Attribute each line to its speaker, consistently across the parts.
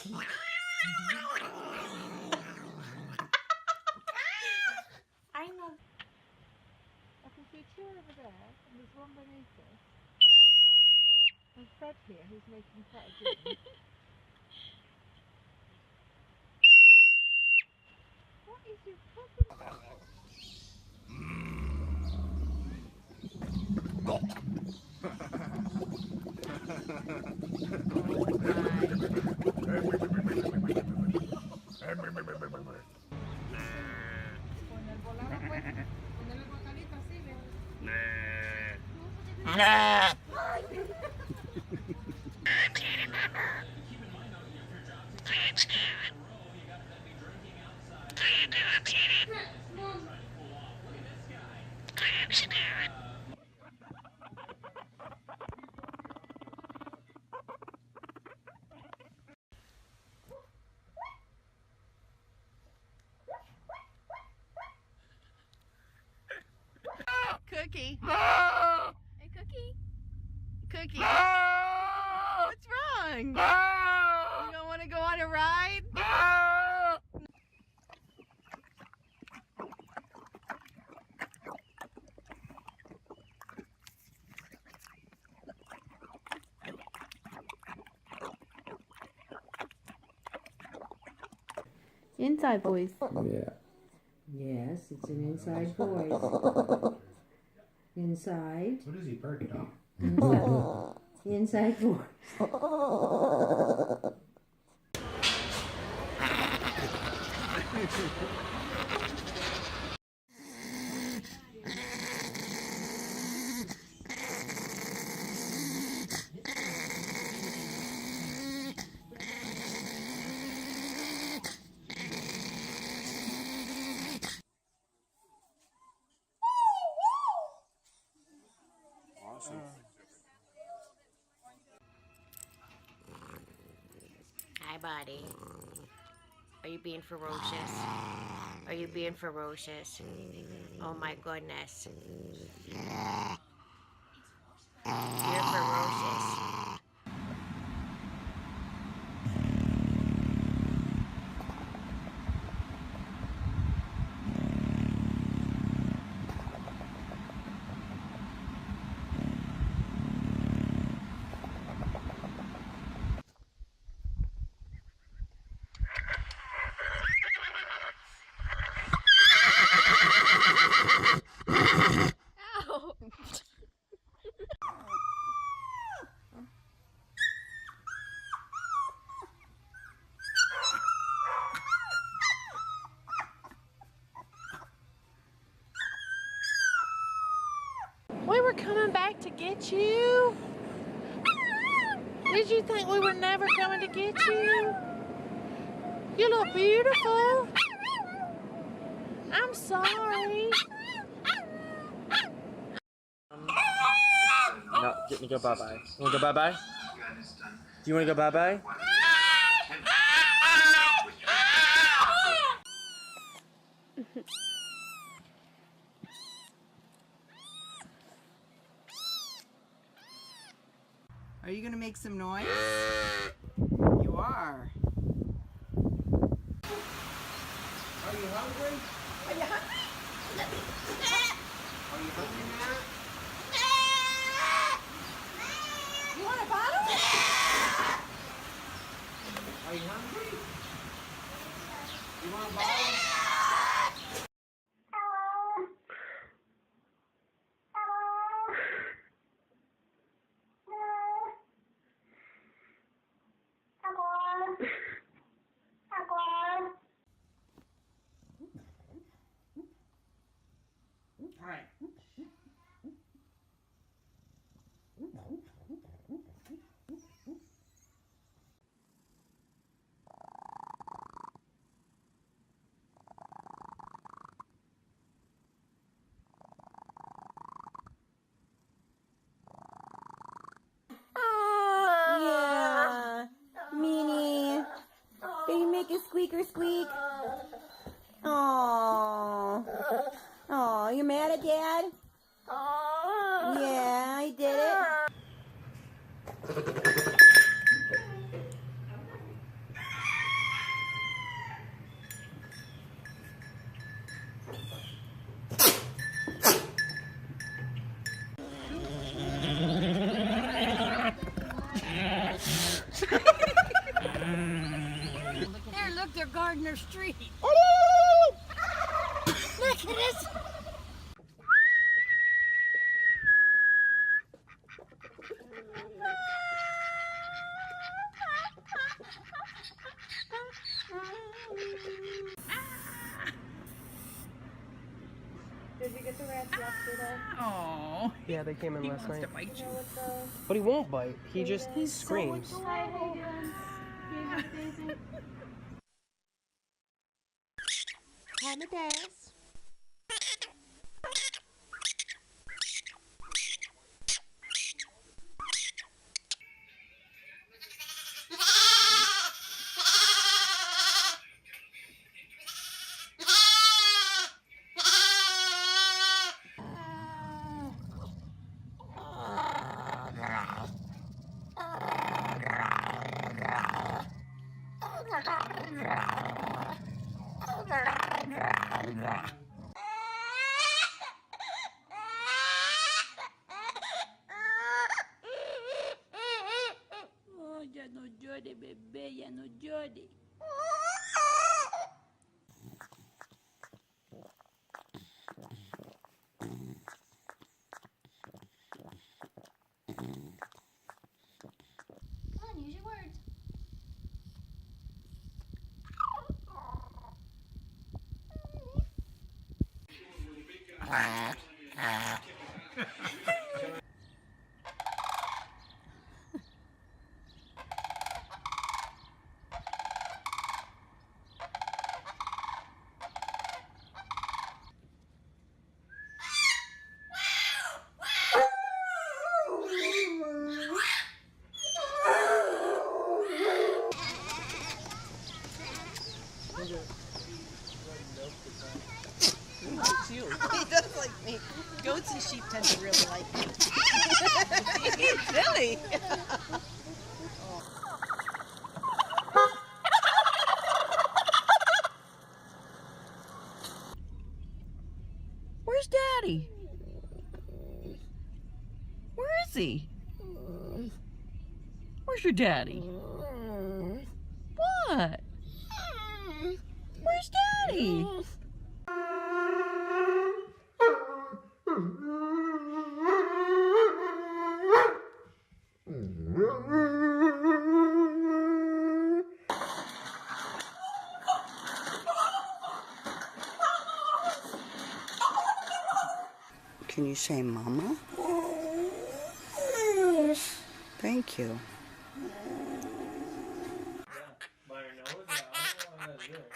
Speaker 1: I know.
Speaker 2: I can see two over there, and there's one beneath us. There's Fred here, who's making quite a din. What is your problem? Con el volado, pues, ponerle el bocadito así,
Speaker 1: Cookie. Hey, Cookie. Cookie. What's wrong? You don't want to go on a ride? Inside voice.
Speaker 3: Yeah.
Speaker 4: Yes, it's an inside voice. Inside.
Speaker 3: What is he perking on?
Speaker 4: Inside voice.
Speaker 1: Hi, buddy. Are you being ferocious? Are you being ferocious? Oh my goodness. You're ferocious. Ow! We were coming back to get you. Did you think we were never coming to get you? You look beautiful. I'm sorry.
Speaker 5: No, get me go bye-bye. You wanna go bye-bye? Do you wanna go bye-bye?
Speaker 6: Are you gonna make some noise? You are.
Speaker 5: Are you hungry?
Speaker 1: Are you hungry?
Speaker 5: Are you hungry, Matt?
Speaker 1: You want a bottle?
Speaker 5: Are you hungry? You want a bottle?
Speaker 6: Hi.
Speaker 1: Yeah. Meanie. Did you make a squeaker squeak? Aww. Aw, you mad at Dad? Yeah, I did it.
Speaker 2: There, look, they're Gardner Street. Look at this.
Speaker 3: Did you get the rats yesterday?
Speaker 1: Oh,
Speaker 5: Yeah, they came in
Speaker 1: he
Speaker 5: last
Speaker 1: wants
Speaker 5: night.
Speaker 1: to bite you.
Speaker 5: But he won't bite. He just screams.
Speaker 3: Hi, Hayden. Baby. Hi, Madeus.
Speaker 2: Oh, ya no llore, bebé, ya no llore. Come on, use your words.
Speaker 6: He does like me. Goats and sheep tend to really like me. He's silly.
Speaker 1: Where's Daddy? Where is he? Where's your daddy? What? Where's Daddy?
Speaker 6: Can you say mama? Thank you.
Speaker 5: By your nose? Yeah, I don't know how to do it.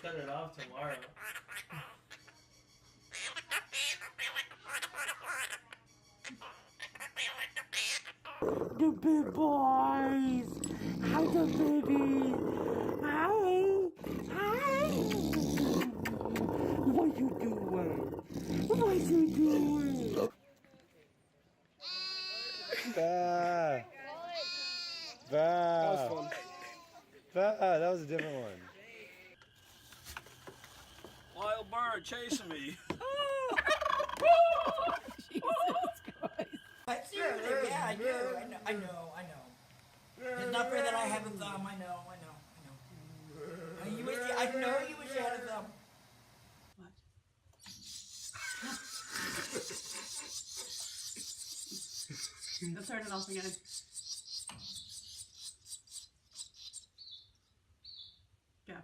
Speaker 5: Cut it off tomorrow.
Speaker 7: The big boys. Hi, the baby. Hi. Hi. What you doing? What you doing?
Speaker 8: Bah. Bah.
Speaker 5: That was fun.
Speaker 8: Bah. That was a different one.
Speaker 9: Wild bird chasing me.
Speaker 10: Yeah, I do. I know. It's not fair that I have a thumb. I know. I know you wish you had a thumb.
Speaker 6: Let's start it off again. Go.